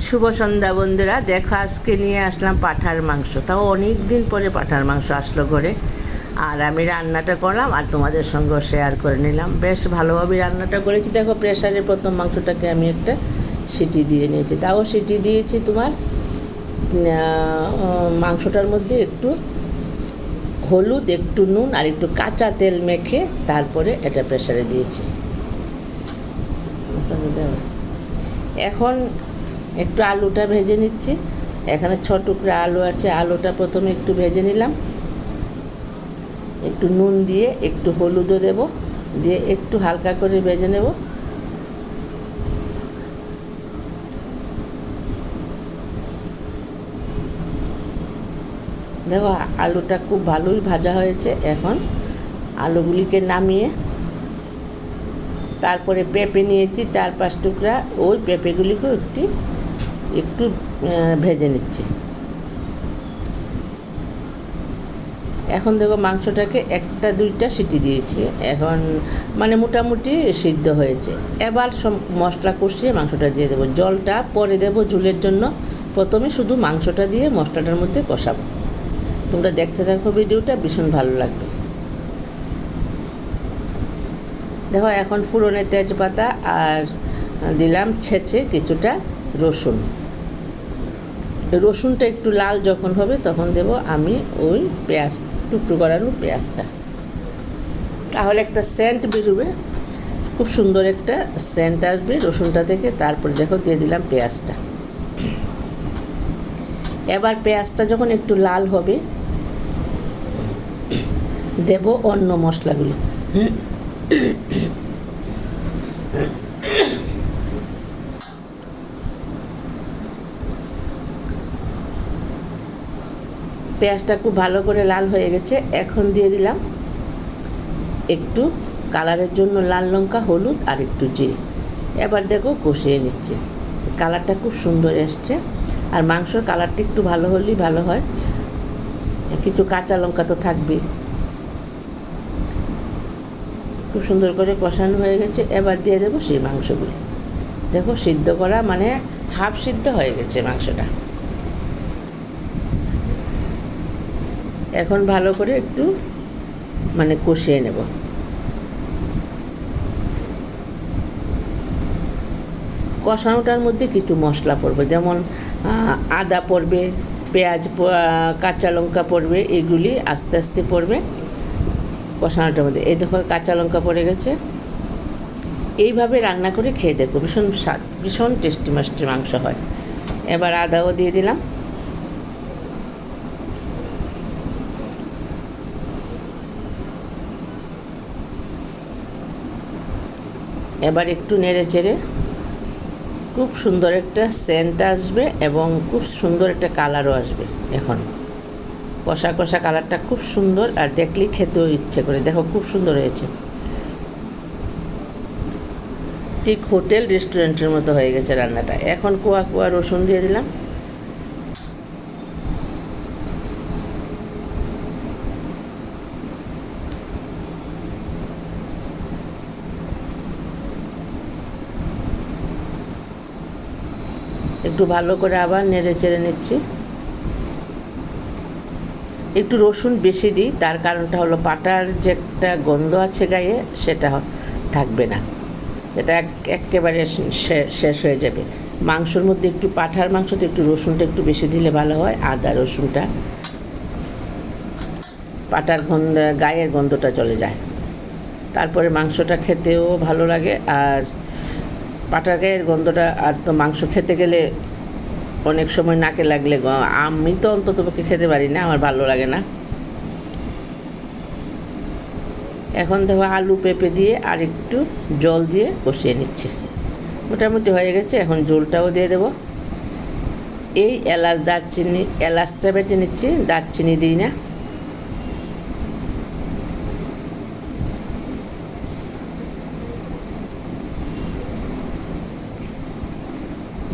শুভ সন্ধ্যা বন্ধুরা, দেখো আজকে নিয়ে আসলাম পাঁঠার মাংস। তাও অনেক দিন পরে পাঁঠার মাংস আসলো ঘরে। আর আমি রান্নাটা করলাম আর তোমাদের সঙ্গে শেয়ার করে নিলাম। বেশ ভালোভাবে রান্নাটা করেছি। দেখো প্রেশারে প্রথম মাংসটাকে আমি একটা সিটি দিয়ে নিয়েছি। তাও সিটি দিয়েছি তোমার মাংসটার মধ্যে একটু হলুদ, একটু নুন আর একটু কাঁচা তেল মেখে তারপরে এটা প্রেশারে দিয়েছি। এখন একটু আলুটা ভেজে নিচ্ছি। এখানে 6 টুকরা আলু আছে। আলুটা প্রথমে একটু ভেজে নিলাম, একটু নুন দিয়ে একটু হলুদও দেব, দিয়ে একটু হালকা করে ভেজে নেব। দেখো আলুটা খুব ভালোই ভাজা হয়েছে। এখন আলুগুলিকে নামিয়ে তারপরে পেঁপে নিয়েছি 4-5 টুকরা। ওই পেঁপেগুলিকেও একটু ভেজে নিচ্ছি। এখন দেখো মাংসটাকে 1-2টা সিটি দিয়েছি। এখন মানে মোটামুটি সিদ্ধ হয়েছে। এবার সব মশলা কষিয়ে মাংসটা দিয়ে দেবো। জলটা পরে দেবো ঝোলের জন্য। প্রথমে শুধু মাংসটা দিয়ে মশলাটার মধ্যে কষাবো। তোমরা দেখতে থাকো ভিডিওটা, ভীষণ ভালো লাগবে। দেখো এখন ফোড়নে তেজপাতা আর দিলাম ছেঁচে কিছুটা রসুন। রসুনটা একটু লাল যখন হবে তখন দেব আমি ওই পেঁয়াজ, টুকরো করানো পেঁয়াজটা। তাহলে একটা সেন্ট বেরোবে, খুব সুন্দর একটা সেন্ট আসবে রসুনটা থেকে। তারপরে দেখো দিয়ে দিলাম পেঁয়াজটা। এবার পেঁয়াজটা যখন একটু লাল হবে দেব অন্য মশলাগুলো। পেঁয়াজটা খুব ভালো করে লাল হয়ে গেছে। এখন দিয়ে দিলাম একটু কালারের জন্য লাল লঙ্কা, হলুদ আর একটু জিরে। এবার দেখো কষিয়ে নিচ্ছে। কালারটা খুব সুন্দর এসছে। আর মাংসর কালারটা একটু ভালো হলেই ভালো হয়। কিছু কাঁচা লঙ্কা তো থাকবেই। খুব সুন্দর করে কষানো হয়ে গেছে। এবার দিয়ে দেবো সেই মাংসগুলি। দেখো সিদ্ধ করা মানে হাফ সিদ্ধ হয়ে গেছে মাংসটা। এখন ভালো করে একটু মানে কষিয়ে নেব। কষানোটার মধ্যে কিছু মশলা পড়বে, যেমন আদা পড়বে, পেঁয়াজ, কাঁচা লঙ্কা পড়বে। এগুলি আস্তে আস্তে পড়বে কষানোটার মধ্যে। এই দেখো কাঁচা লঙ্কা পড়ে গেছে। এইভাবে রান্না করে খেয়ে দেখো, ভীষণ স্বাদ, ভীষণ টেস্টি মাস্টি মাংস হয়। এবার আদাও দিয়ে দিলাম। এবার একটু নেড়ে চেড়ে খুব সুন্দর একটা সেন্ট আসবে এবং খুব সুন্দর একটা কালারও আসবে। এখন কষা কষা কালারটা খুব সুন্দর, আর দেখলেই খেতেও ইচ্ছে করে। দেখো খুব সুন্দর হয়েছে, ঠিক হোটেল রেস্টুরেন্টের মতো হয়ে গেছে রান্নাটা। এখন কোয়া কোয়া রসুন দিয়ে দিলাম। একটু ভালো করে আবার নেড়ে চেড়ে নিচ্ছি। একটু রসুন বেশি দিই, তার কারণটা হলো পাটার যে একটা গন্ধ আছে গায়ে সেটা থাকবে না, সেটা একেবারে শেষ হয়ে যাবে। মাংসর মধ্যে একটু পাঠার মাংসতে একটু রসুনটা একটু বেশি দিলে ভালো হয়। আদা রসুনটা পাটার গায়ের গন্ধটা চলে যায়। তারপরে মাংসটা খেতেও ভালো লাগে। আর পাটার গায়ের গন্ধটা আর তো মাংস খেতে গেলে অনেক সময় নাকে লাগলে, আমি তো অন্ততপক্ষে খেতে পারি না, আমার ভালো লাগে না। এখন দেখো আলু পেঁপে দিয়ে আর একটু জল দিয়ে কষিয়ে নিচ্ছি। মোটামুটি হয়ে গেছে। এখন জলটাও দিয়ে দেব। এই এলাচটা বেটে নিচ্ছি, দারচিনি দিই না।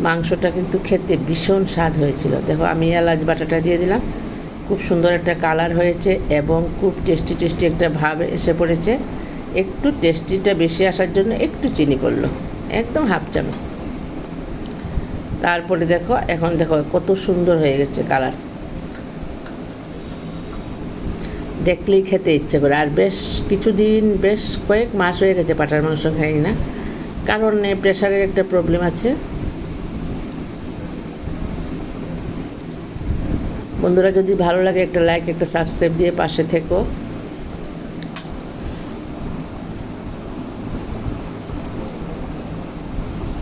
মাংসটা কিন্তু খেতে ভীষণ স্বাদ হয়েছিল। দেখো আমি এলাচ বাটাটা দিয়ে দিলাম। খুব সুন্দর একটা কালার হয়েছে এবং খুব টেস্টি টেস্টি একটা ভাব এসে পড়েছে। একটু টেস্টিটা বেশি আসার জন্য একটু চিনি পড়লো, একদম হাফ চামচ। তারপরে দেখো, এখন দেখো কত সুন্দর হয়ে গেছে কালার, দেখলেই খেতে ইচ্ছে করে। আর বেশ কিছুদিন, বেশ কয়েক মাস হয়ে গেছে পাঁঠার মাংস খাই না, কারণ প্রেশারের একটা প্রবলেম আছে। বন্ধুরা, যদি ভালো লাগে একটা লাইক, একটা সাবস্ক্রাইব দিয়ে পাশে থেকো।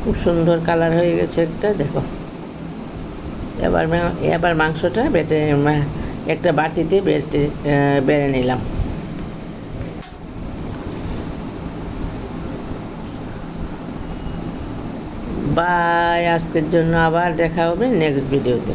খুব সুন্দর কালার হয়ে গেছে একটা, দেখো। এবার মাংসটা বেটে একটা বাটিতে বেড়ে নিলাম। বাই, আজকের জন্য আবার দেখা হবে নেক্সট ভিডিওতে।